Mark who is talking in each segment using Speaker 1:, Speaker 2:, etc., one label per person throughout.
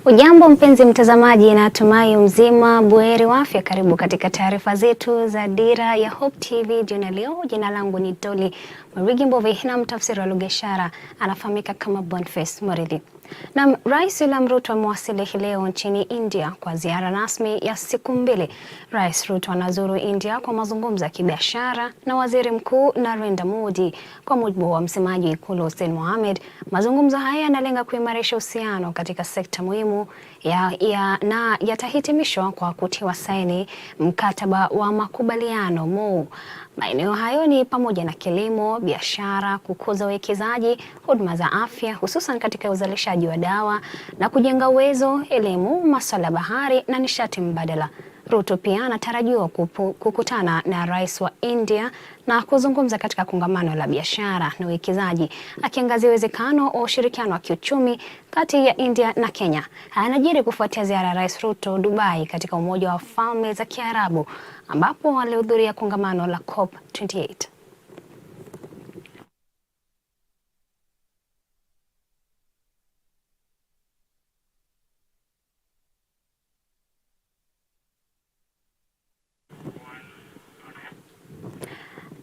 Speaker 1: Ujambo mpenzi mtazamaji, natumai mzima buheri wa afya. Karibu katika taarifa zetu za Dira ya Hope TV jioni leo. Jina langu ni Dolly. Mwirigi na mtafsiri wa lugha ishara anafahamika kama Boniface Mwirigi. Na Rais William Ruto amewasili leo nchini India kwa ziara rasmi ya siku 2. Rais Ruto anazuru India kwa mazungumzo ya kibiashara na Waziri Mkuu Narendra Modi. Kwa mujibu wa msemaji wa Ikulu Hussein Mohamed, mazungumzo haya yanalenga kuimarisha uhusiano katika sekta muhimu na yatahitimishwa kwa kutiwa saini mkataba wa makubaliano MOU. Maeneo hayo ni pamoja na kilimo, biashara, kukuza uwekezaji, huduma za afya hususan katika uzalishaji wa dawa na kujenga uwezo, elimu, masuala ya bahari na nishati mbadala. Ruto pia anatarajiwa kukutana na Rais wa India na kuzungumza katika kongamano la biashara na uwekezaji, akiangazia uwezekano wa ushirikiano wa kiuchumi kati ya India na Kenya. Anajiri kufuatia ziara ya Rais Ruto Dubai katika Umoja wa Falme za Kiarabu ambapo walihudhuria kongamano la COP28.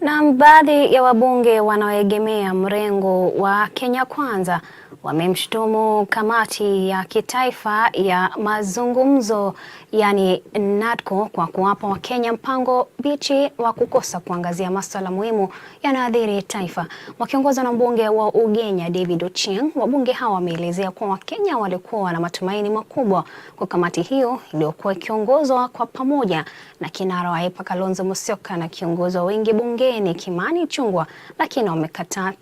Speaker 1: Na baadhi ya wabunge wanaoegemea mrengo wa Kenya Kwanza wamemshutumu kamati ya kitaifa ya mazungumzo yani NADCO kwa kuwapa Wakenya mpango bichi wa kukosa kuangazia masuala muhimu yanayoathiri taifa. Wakiongozwa na mbunge wa Ugenya David Ochieng, wabunge hawa wameelezea kuwa Wakenya walikuwa na matumaini makubwa kwa kamati hiyo iliyokuwa ikiongozwa kwa pamoja na kinara wa Wiper Kalonzo Musyoka na kiongozi wa wengi bungeni Kimani Ichung'wah, lakini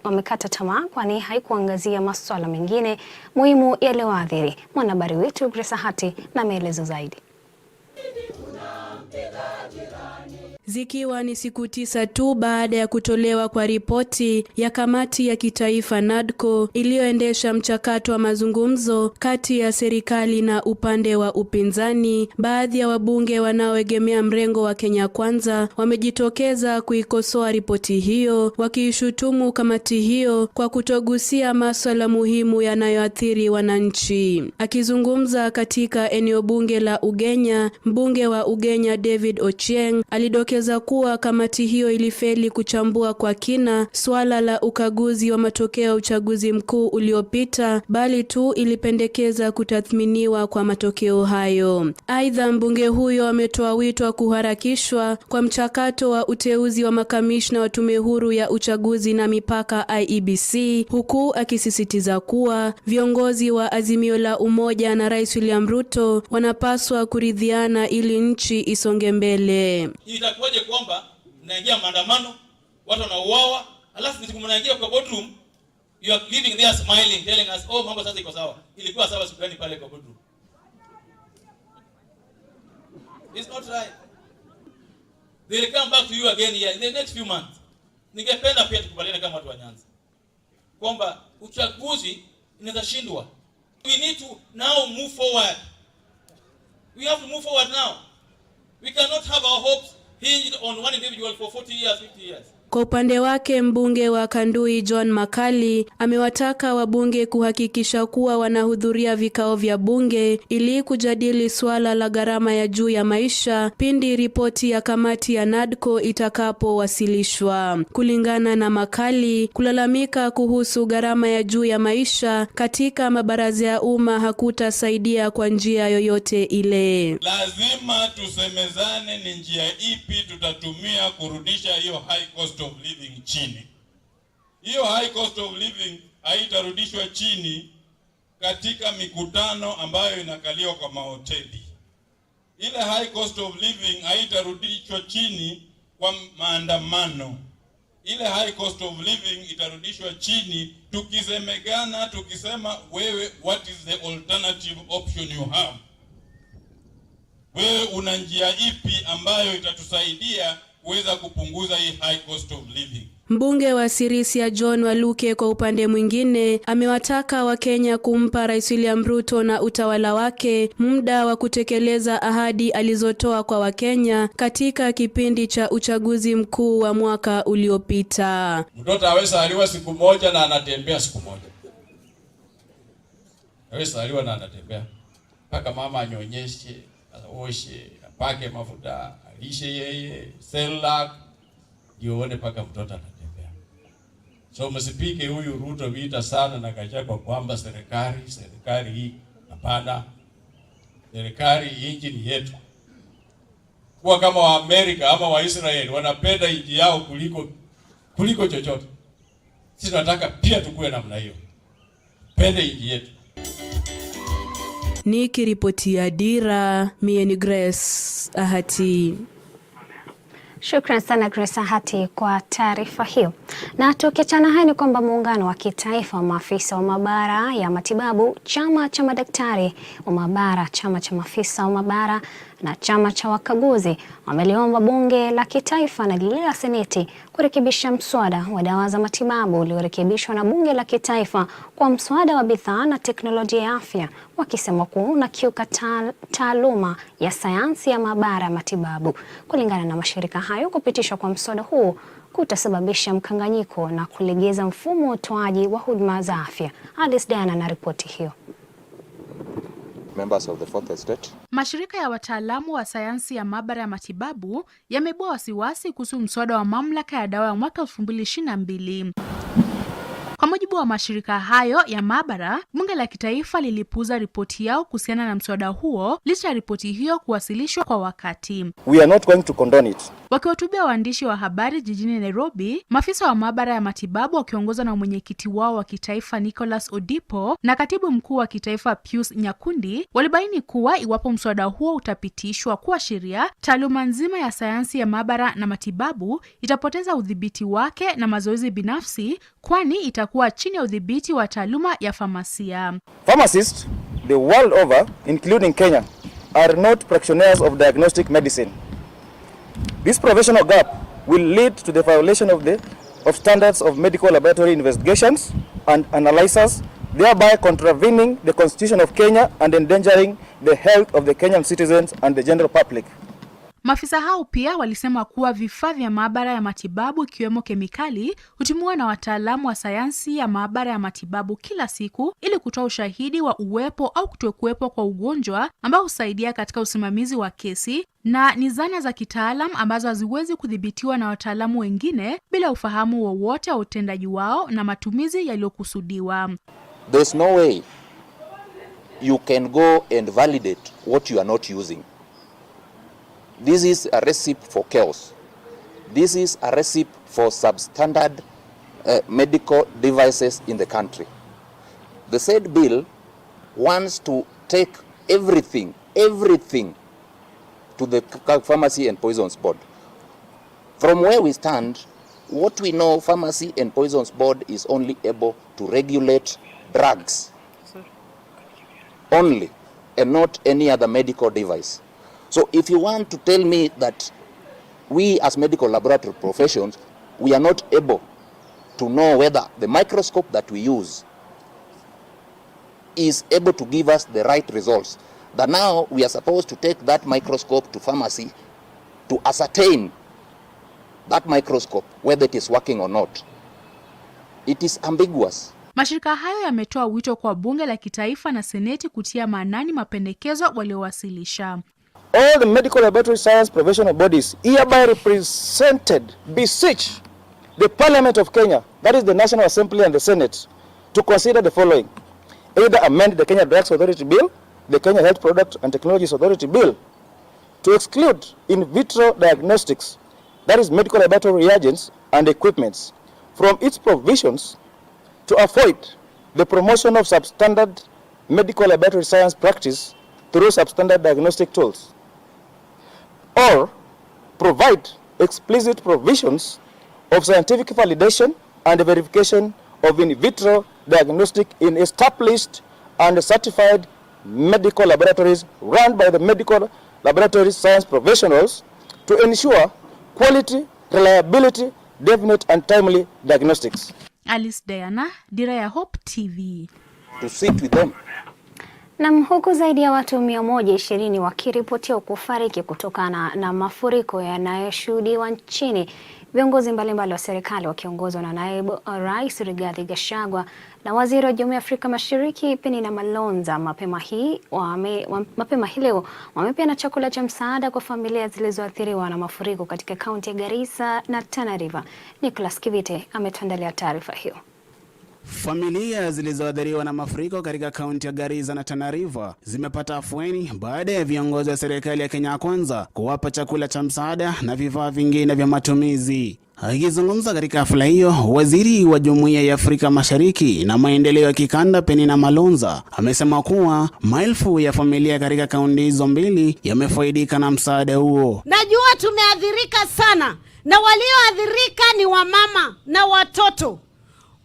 Speaker 1: wamekata tamaa kwani haikuangazia masuala mengine muhimu yaliyoathiri. Mwanahabari wetu Grace Hati na maelezo zaidi.
Speaker 2: Zikiwa ni siku 9 tu baada ya kutolewa kwa ripoti ya kamati ya kitaifa NADCO iliyoendesha mchakato wa mazungumzo kati ya serikali na upande wa upinzani, baadhi ya wabunge wanaoegemea mrengo wa Kenya Kwanza wamejitokeza kuikosoa ripoti hiyo, wakiishutumu kamati hiyo kwa kutogusia masuala muhimu yanayoathiri wananchi. Akizungumza katika eneo bunge la Ugenya, mbunge wa Ugenya David Ochieng alidokeza kuwa kamati hiyo ilifeli kuchambua kwa kina swala la ukaguzi wa matokeo ya uchaguzi mkuu uliopita, bali tu ilipendekeza kutathminiwa kwa matokeo hayo. Aidha, mbunge huyo ametoa wito wa kuharakishwa kwa mchakato wa uteuzi wa makamishna wa tume huru ya uchaguzi na mipaka IEBC, huku akisisitiza kuwa viongozi wa Azimio la Umoja na Rais William Ruto wanapaswa kuridhiana ili nchi isonge mbele.
Speaker 3: Itakuwaje kwamba mnaingia maandamano, watu wanauawa, alafu mnaingia kwa boardroom, you are living there smiling, telling us oh mambo sasa iko sawa. Ilikuwa sawa siku gani pale kwa boardroom? It's not right. They will come back to you again here in the next few months. Ningependa pia tukubaliane kama watu wa Nyanza kwamba uchaguzi inaweza shindwa We need to now move forward. We have to move forward now. We cannot have our hopes hinged on one individual for 40 years, 50 years.
Speaker 2: Kwa upande wake mbunge wa Kandui John Makali amewataka wabunge kuhakikisha kuwa wanahudhuria vikao vya bunge ili kujadili swala la gharama ya juu ya maisha pindi ripoti ya kamati ya NADCO itakapowasilishwa. Kulingana na Makali, kulalamika kuhusu gharama ya juu ya maisha katika mabaraza ya umma hakutasaidia kwa njia yoyote ile.
Speaker 4: Lazima tusemezane ni njia ipi tutatumia kurudisha hiyo high cost of living chini. Hiyo high cost of living haitarudishwa chini katika mikutano ambayo inakaliwa kwa mahoteli. Ile high cost of living haitarudishwa chini kwa maandamano. Ile high cost of living itarudishwa chini tukisemegana, tukisema wewe, what is the alternative option you have? Wewe una njia ipi ambayo itatusaidia kuweza kupunguza hii high cost of living?
Speaker 2: Mbunge wa Sirisia John Waluke kwa upande mwingine amewataka Wakenya kumpa Rais William Ruto na utawala wake muda wa kutekeleza ahadi alizotoa kwa Wakenya katika kipindi cha uchaguzi mkuu wa mwaka uliopita.
Speaker 4: Mtoto aweza aliwa siku moja na anatembea siku moja. Aweza aliwa na anatembea. Paka mama anyonyeshe, aoshe, apake mafuta, alishe yeye, Cerelac, jione paka mtoto anatembea. So msipike huyu Ruto vita sana na Gachagua kwamba serikali hii, hapana. Serikali hii ni yetu. Kwa kama wa Amerika ama wa Israeli wanapenda nchi yao kuliko chochote. Sisi tunataka pia tukue namna hiyo. Pende nchi yetu.
Speaker 2: Nikiripotia Dira, mie ni Grace Ahati.
Speaker 1: Shukran sana Grace Ahati kwa taarifa hiyo. Na tukiachana haya ni kwamba muungano wa kitaifa wa maafisa wa maabara ya matibabu, chama cha madaktari wa maabara, chama cha maafisa wa maabara na chama cha wakaguzi wameliomba bunge la kitaifa na lile la seneti kurekebisha mswada wa dawa za matibabu uliorekebishwa na bunge la kitaifa kwa mswada wa bidhaa na teknolojia ya afya, wakisema kuwa unakiuka taaluma ya sayansi ya maabara ya matibabu. Kulingana na mashirika hayo, kupitishwa kwa mswada huu kutasababisha mkanganyiko na kulegeza mfumo wa utoaji wa huduma za afya. Alice Diana na ripoti hiyo.
Speaker 5: Members of the fourth estate.
Speaker 6: Mashirika ya wataalamu wa sayansi ya maabara ya matibabu yameibua wasiwasi kuhusu mswada wa mamlaka ya dawa ya mwaka 2022. Kwa mujibu wa mashirika hayo ya maabara, bunge la kitaifa lilipuuza ripoti yao kuhusiana na mswada huo licha ya ripoti hiyo kuwasilishwa kwa wakati.
Speaker 5: We are not going to condone it.
Speaker 6: Wakiwahutubia waandishi wa habari jijini Nairobi, maafisa wa maabara ya matibabu wakiongozwa na mwenyekiti wao wa kitaifa Nicholas Odipo na katibu mkuu wa kitaifa Pius Nyakundi walibaini kuwa iwapo mswada huo utapitishwa kuwa sheria, taaluma nzima ya sayansi ya maabara na matibabu itapoteza udhibiti wake na mazoezi binafsi, kwani itakuwa chini ya udhibiti wa taaluma ya famasia.
Speaker 5: Pharmacists the world over, including Kenya, are not practitioners of diagnostic medicine. This professional gap will lead to the violation of standards of medical laboratory investigations and analysis, thereby contravening the Constitution of Kenya and endangering the health of the Kenyan citizens and the general public.
Speaker 6: Maafisa hao pia walisema kuwa vifaa vya maabara ya matibabu ikiwemo kemikali hutumiwa na wataalamu wa sayansi ya maabara ya matibabu kila siku ili kutoa ushahidi wa uwepo au kutokuwepo kwa ugonjwa ambao husaidia katika usimamizi wa kesi, na ni zana za kitaalam ambazo haziwezi kudhibitiwa na wataalamu wengine bila ufahamu wowote wa utendaji wao na matumizi yaliyokusudiwa.
Speaker 5: There's no way you can go and validate what you are not using. This is a recipe for chaos. This is a recipe for substandard medical devices in the country. The said bill wants to take everything to the Pharmacy and Poisons Board. From where we stand, what we know, Pharmacy and Poisons Board is only able to regulate drugs only, and not any other medical device. So if you want to tell me that we as medical laboratory professions, we are not able to know whether the microscope that we use
Speaker 7: is able to give us the right results. That now we are supposed to take that microscope to pharmacy to ascertain that microscope whether it is working or not. It is ambiguous.
Speaker 6: Mashirika hayo yametoa wito kwa bunge la kitaifa na seneti kutia maanani mapendekezo waliowasilisha.
Speaker 5: All the medical laboratory science professional bodies hereby represented beseech the Parliament of Kenya, that is the National Assembly and the Senate, to consider the following. Either amend the Kenya Drugs Authority Bill, the Kenya Health Product and Technologies Authority Bill, to exclude in vitro diagnostics, that is medical laboratory reagents and equipments, from its provisions, to avoid the promotion of substandard medical laboratory science practice through substandard diagnostic tools, or provide explicit provisions of scientific validation and verification of in vitro diagnostic in established and certified medical laboratories run by the medical laboratory science professionals to ensure quality, reliability, definite and timely diagnostics.
Speaker 6: Alice Diana, Dira ya Hope TV.
Speaker 7: To sit with them.
Speaker 1: Na huku zaidi ya watu 120 wakiripotiwa kufariki kutokana na mafuriko yanayoshuhudiwa nchini, viongozi mbalimbali wa serikali wakiongozwa na naibu rais Rigathi Gachagua na waziri wa Jumuiya ya Afrika Mashariki Penina Malonza mapema hii leo wamepeana chakula cha msaada kwa familia zilizoathiriwa na mafuriko katika kaunti ya Garissa na Tana River. Nicholas Kivite ametuandalia taarifa hiyo.
Speaker 8: Familia zilizoathiriwa na mafuriko katika kaunti ya Garissa na Tana River zimepata afueni baada ya viongozi wa serikali ya Kenya Kwanza kuwapa chakula cha msaada na vifaa vingine vya matumizi. Akizungumza katika hafla hiyo, waziri wa Jumuiya ya Afrika Mashariki na maendeleo ya kikanda Penina Malonza amesema kuwa maelfu ya familia katika kaunti hizo mbili yamefaidika na msaada huo.
Speaker 9: Najua tumeathirika sana na walioathirika ni wamama na watoto.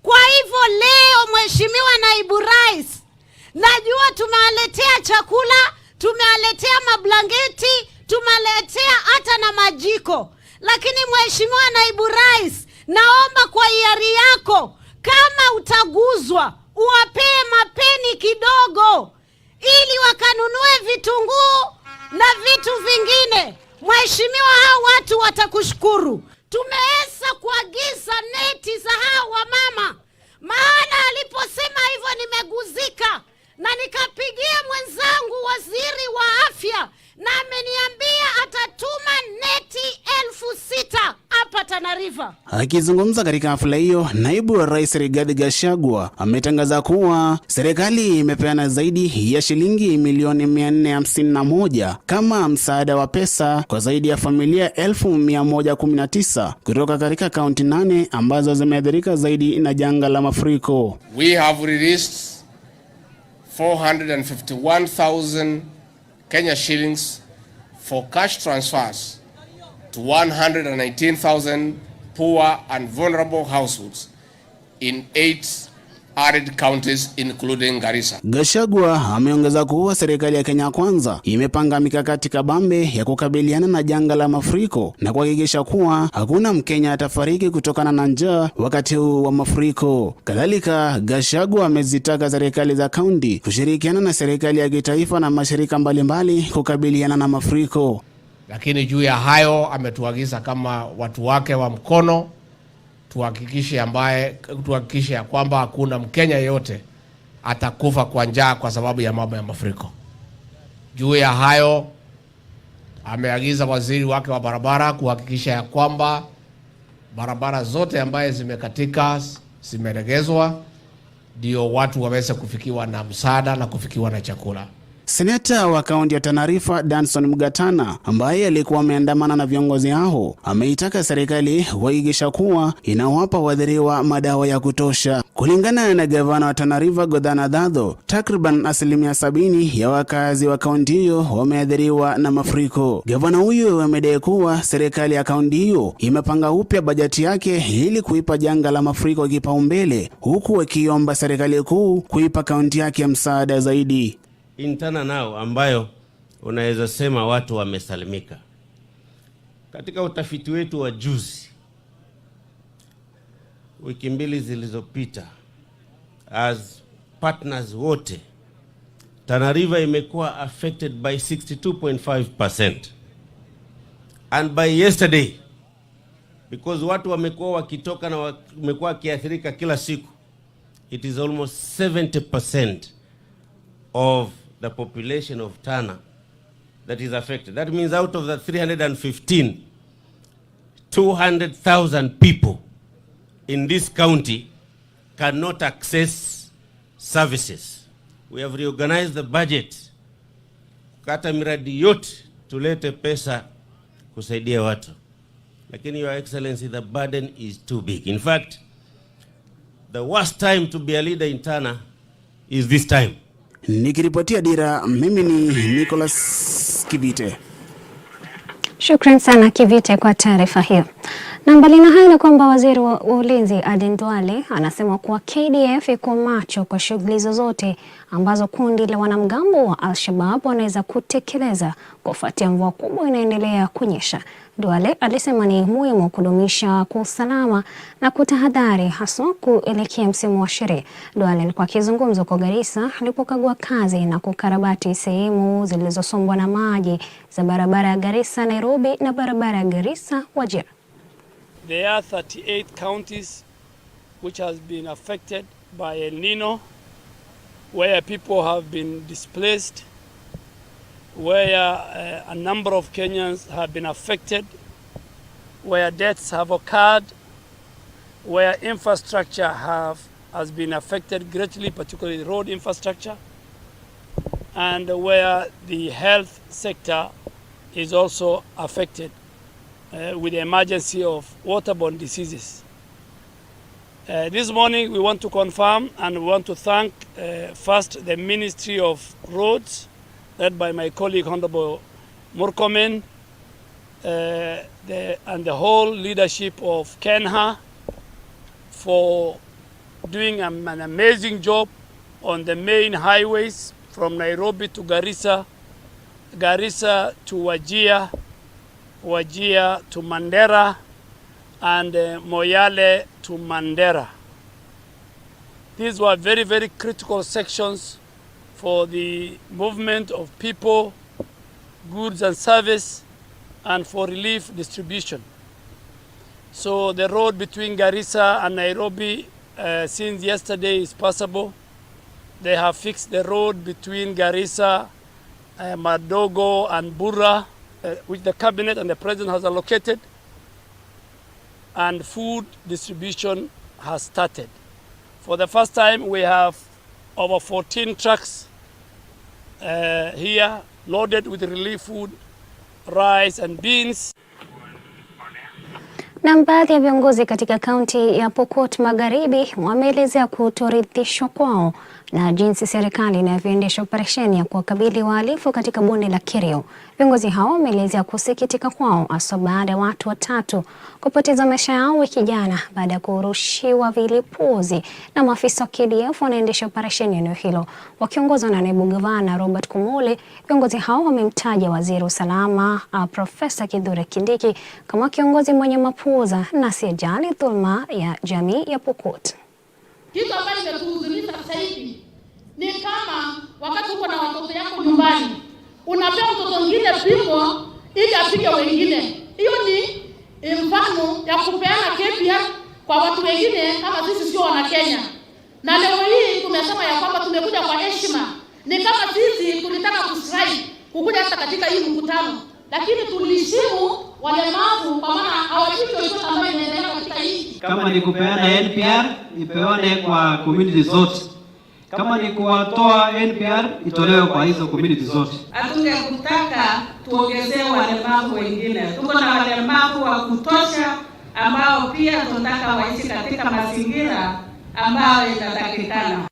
Speaker 9: Kwa hivyo leo Mheshimiwa Naibu Rais, najua tumewaletea chakula, tumewaletea mablangeti, tumewaletea hata na majiko. Lakini Mheshimiwa Naibu Rais, naomba kwa hiari yako kama utaguzwa uwapee mapeni kidogo ili wakanunue vitunguu na vitu vingine. Mheshimiwa, hao watu watakushukuru. Tumeweza kuagiza neti za hao wamama. Maana aliposema hivyo nimeguzika na nikapigia mwenzangu waziri wa afya na ameniambia atatuma neti 6,000 hapa Tana River.
Speaker 8: Akizungumza katika hafla hiyo, naibu wa rais Rigathi Gachagua ametangaza kuwa serikali imepeana zaidi ya shilingi milioni 451 kama msaada wa pesa kwa zaidi ya familia 1119 kutoka katika kaunti 8 ambazo zimeathirika zaidi na janga la mafuriko.
Speaker 10: We have released 451,000 Kenya shillings for cash transfers to 119,000 poor and vulnerable households in 8 arid counties including Garissa.
Speaker 8: Gachagua ameongeza kuwa serikali ya Kenya Kwanza imepanga mikakati kabambe ya kukabiliana na janga la mafuriko na kuhakikisha kuwa hakuna Mkenya atafariki kutokana na njaa wakati huu wa mafuriko. Kadhalika, Gachagua amezitaka serikali za kaunti kushirikiana na serikali ya kitaifa na mashirika mbalimbali kukabiliana na mafuriko.
Speaker 10: Lakini juu ya hayo ametuagiza kama watu wake wa mkono tuhakikishe ya kwamba hakuna Mkenya yote atakufa kwa njaa kwa sababu ya mambo ya mafuriko. Juu ya hayo ameagiza waziri wake wa barabara kuhakikisha ya kwamba barabara zote ambaye zimekatika zimeregezwa ndio watu waweze kufikiwa na msaada na kufikiwa na chakula.
Speaker 8: Seneta wa kaunti ya Tana River Danson Mgatana, ambaye alikuwa ameandamana na viongozi hao, ameitaka serikali kuhakikisha kuwa inawapa waathiriwa madawa ya kutosha. Kulingana na gavana wa Tana River Godana Dadho, takriban 70% ya wakazi wa kaunti hiyo wameathiriwa na mafuriko. Gavana huyo amedai kuwa serikali ya kaunti hiyo imepanga upya bajeti yake ili kuipa janga la mafuriko kipaumbele, huku akiomba serikali kuu kuipa kaunti yake msaada zaidi.
Speaker 11: Intana nao ambayo unaweza sema watu wamesalimika. Katika utafiti wetu wa juzi, wiki mbili zilizopita, as partners wote Tana River imekuwa affected by 62.5%. And by yesterday, because watu wamekuwa wakitoka na wamekuwa kiathirika kila siku, it is almost 70% of the population of Tana that is affected. That means out of the 315, 200,000 people in this county cannot access services. We have reorganized the budget. Kata miradi yote tulete pesa kusaidia watu. Lakini Your Excellency, the burden is too big. In fact, the worst time to be a leader in Tana is this time.
Speaker 8: Nikiripotia Dira, mimi ni Nicholas Kivite.
Speaker 1: Shukran sana Kivite kwa taarifa hiyo. Na mbali na hayo ni kwamba waziri wa ulinzi Aden Dolly anasema kuwa KDF iko macho kwa shughuli zozote ambazo kundi la wanamgambo wa Al-Shabaab wanaweza kutekeleza kufuatia mvua kubwa inaendelea kunyesha. Dolly alisema ni muhimu kudumisha kwa usalama na kutahadhari haswa kuelekea msimu wa sherehe. Dolly alikuwa akizungumza kwa Garissa alipokagua kazi na kukarabati sehemu zilizosombwa na maji za barabara ya Garissa Nairobi na barabara ya Garissa Wajir.
Speaker 12: There are 38 counties which has been affected by El Nino, where people have been displaced, where a number of Kenyans have been affected, where deaths have occurred, where infrastructure has been affected greatly, particularly road infrastructure, and where the health sector is also affected. With the emergency of waterborne diseases. This morning we want to confirm and we want to thank first the Ministry of Roads, led by my colleague Honorable Murkomen, and the whole leadership of Kenha for doing an amazing job on the main highways from Nairobi to Garissa, Garissa to Wajir, Wajir to Mandera, and Moyale to Mandera. These were very, very critical sections for the movement of people, goods and service, and for relief distribution. So the road between Garissa and Nairobi since yesterday is passable. They have fixed the road between Garissa, Madogo and Burra, which the cabinet and the president has allocated, and food distribution has started. For the first time, we have over 14 trucks here loaded with relief food, rice and beans.
Speaker 1: Na baadhi ya viongozi katika kaunti ya Pokot Magharibi wameelezea kutoridhishwa kwao na jinsi serikali inavyoendesha operesheni ya kuwakabili wahalifu katika bonde la Kerio. Viongozi hao wameelezea kusikitika kwao hasa baada ya watu watatu kupoteza maisha yao wiki jana baada ya kurushiwa vilipuzi na maafisa wa KDF wanaendesha operesheni eneo hilo. Wakiongozwa na naibu gavana Robert Kumule, viongozi hao wamemtaja waziri wa usalama Profesa Kithure Kindiki kama kiongozi mwenye mapuuza na asiyejali dhulma ya jamii ya Pokot.
Speaker 13: Kitu ambacho kinatuhuzunisha sasa hivi ni kama wakati uko na watoto yako nyumbani, unapewa mtoto mwingine pigo ili apige wengine. Hiyo ni mfano ya kupeana kepia kwa watu wengine kama sisi sio wana Kenya. Na leo hii tumesema ya kwamba tumekuja kwa heshima. Ni kama sisi tulitaka kustrike kukuja hata katika hii mkutano, lakini tulishimu walemavu kwa maana hawajui chochote ambacho inaendelea katika hii.
Speaker 14: Kama ni kupeana NPR ipewane kwa community zote. Kama ni kuwatoa NPR itolewe kwa hizo community zote.
Speaker 15: Hatungekutaka tuongezee walemavu wengine. Tuko na walemavu wa kutosha ambao pia tunataka waishi katika mazingira ambayo inatakikana.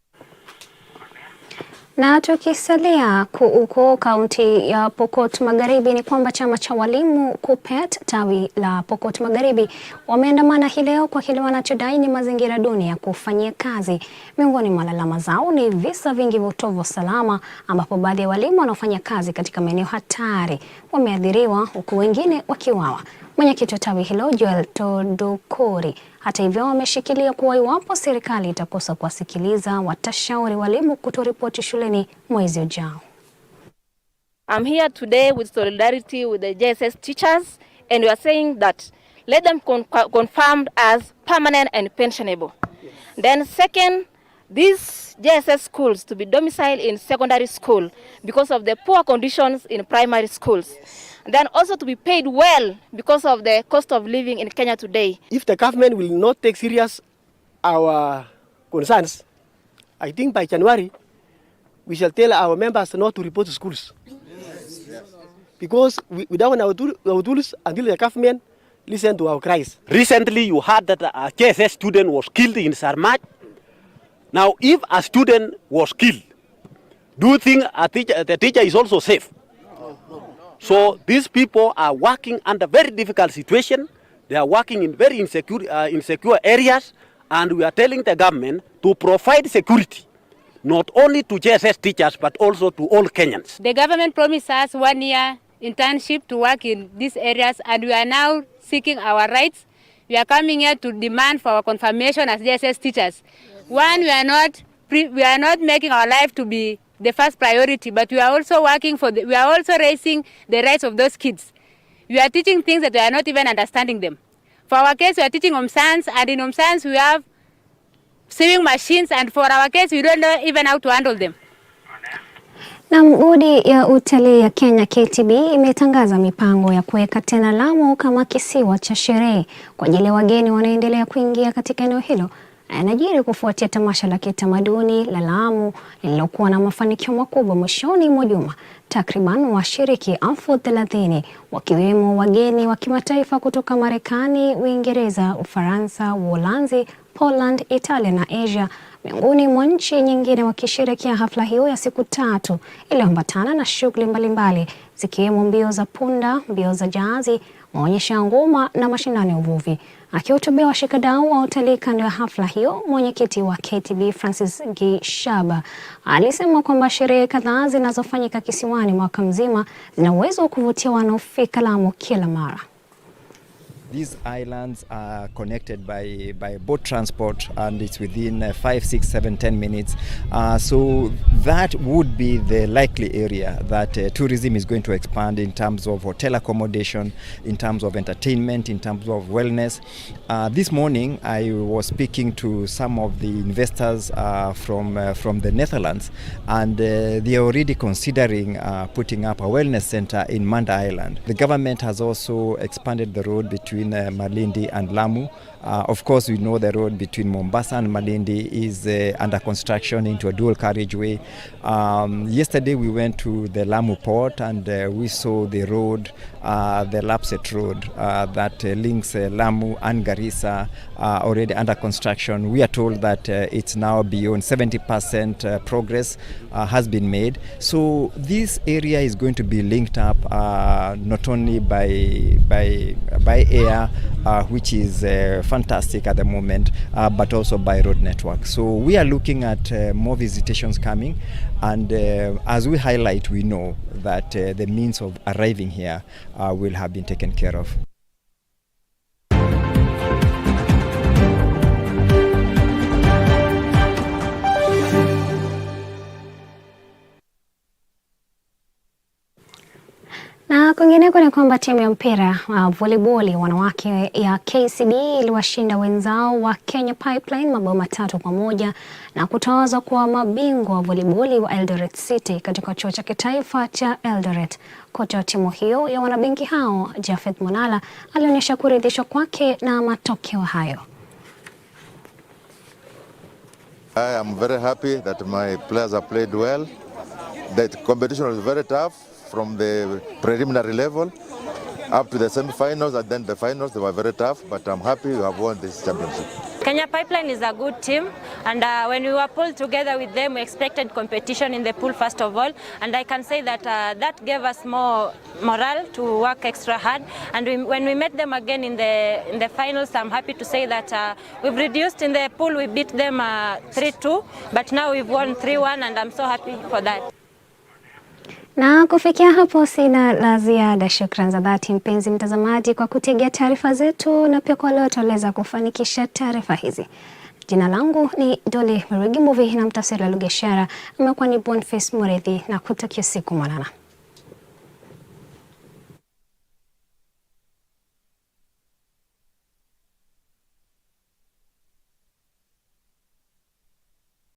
Speaker 1: Na tukisalia huko kaunti ya Pokot Magharibi ni kwamba chama cha walimu KUPPET tawi la Pokot Magharibi wameandamana hii leo kwa kile wanachodai ni mazingira duni ya kufanyia kazi. Miongoni mwa lalama zao ni visa vingi vya utovu wa salama, ambapo baadhi ya walimu wanaofanya kazi katika maeneo hatari wameathiriwa huku wengine wakiuawa. Mwenyekiti wa tawi hilo Joel Todokori, hata hivyo, wameshikilia kuwa iwapo serikali itakosa kuwasikiliza, watashauri walimu kutoripoti shuleni mwezi ujao.
Speaker 16: I'm here today with solidarity with the JSS teachers, and we are saying that let them confirmed as permanent and pensionable. Then second, these JSS schools to be domiciled in secondary school because of the poor conditions in primary schools. Then also to be paid well because of the cost of living in Kenya today.
Speaker 17: If the government will not take serious our concerns, I think by January we shall tell our members not to report to schools. Because we don't want our tools until the government listen to our cries.
Speaker 18: Recently you heard that a JSS student was killed in Sarmaj. Now if a student was killed, do you think the teacher is also safe? So these people are working under very difficult situation. They are working in very insecure areas, and we are telling the government to provide security, not only to JSS teachers, but also to all Kenyans.
Speaker 19: The government promised us 1 year internship to work in these areas, and we are now seeking our rights. We are coming here to demand for our confirmation as JSS teachers. One, we are not making our life to be the first priority, but we are also working for we are also raising the rights of those kids. We are teaching things that we are not even understanding them. For our case, we are teaching home science, and in home science we have sewing machines, and for our case we don't know even how to handle them.
Speaker 1: Na bodi ya utalii ya Kenya KTB imetangaza mipango ya kuweka tena Lamu kama kisiwa cha sherehe kwa ajili ya wageni wanaoendelea kuingia katika eneo hilo. Yanajiri kufuatia tamasha la kitamaduni la Lamu lililokuwa na mafanikio makubwa mwishoni mwa juma. Takriban washiriki 30,000 wakiwemo wageni wa kimataifa kutoka Marekani, Uingereza, Ufaransa, Uholanzi, Poland, Italia na Asia, miongoni mwa nchi nyingine, wakishirikia hafla hiyo ya siku 3 iliyoambatana na shughuli mbalimbali zikiwemo mbio za punda, mbio za jahazi, maonyesho ya ngoma na mashindano ya uvuvi. Akihutubia washikadau wa utalii kando ya hafla hiyo, mwenyekiti wa KTB Francis Gishaba alisema kwamba sherehe kadhaa zinazofanyika kisiwani mwaka mzima zina uwezo wa kuvutia wanaofika Lamu kila mara.
Speaker 20: These islands are connected by boat transport, and it's within 5, 6, 7, 10 minutes. So that would be the likely area that tourism is going to expand in terms of hotel accommodation, in terms of entertainment, in terms of wellness. This morning I was speaking to some of the investors from the Netherlands, and they are already considering putting up a wellness center in Manda Island. The government has also expanded the road between Malindi and Lamu. Of course, we know the road between Mombasa and Malindi is under construction into a dual carriageway. Yesterday we went to the Lamu port, and we saw the road, the Lapset road that links Lamu and Garissa, already under construction. We are told that it's now beyond 70% progress has been made. So this area is going to be linked up not only by air, which is fantastic at the moment, but also by road network. So we are looking at more visitations coming, and as we highlight, we know that the means of arriving here will have been taken care of.
Speaker 1: Na kwingineko ni kwamba timu ya mpira wa volleyball wanawake ya KCB iliwashinda wenzao wa Kenya Pipeline mabao 3-1 na kutawazwa kuwa mabingwa wa volleyball wa Eldoret City katika chuo cha kitaifa cha Eldoret. Kocha wa timu hiyo ya wanabenki hao, Jafeth Monala, alionyesha kuridhishwa kwake na matokeo hayo.
Speaker 21: I am very happy that my players have played well. The competition was very tough. From the preliminary level up to the semi-finals and then the finals, they were very tough, but I'm happy we have won this championship.
Speaker 22: Kenya Pipeline is a good team, and when we were pulled together with them, we expected competition in the pool first of all, and I can say that that gave us more morale to work extra hard. And when we met them again in the finals, I'm happy to say that we've reduced in the pool. We beat them 3-2, but now we've won 3-1, and I'm so happy for that.
Speaker 1: Na kufikia hapo sina la ziada. Shukrani za dhati mpenzi mtazamaji kwa kutegea taarifa zetu na pia kwa leo tuweza kufanikisha taarifa hizi. Jina langu ni Dolly, Mwirigi na mtafsiri wa lugha ishara amekuwa ni Boniface Mwirigi na kutakia siku mwanana.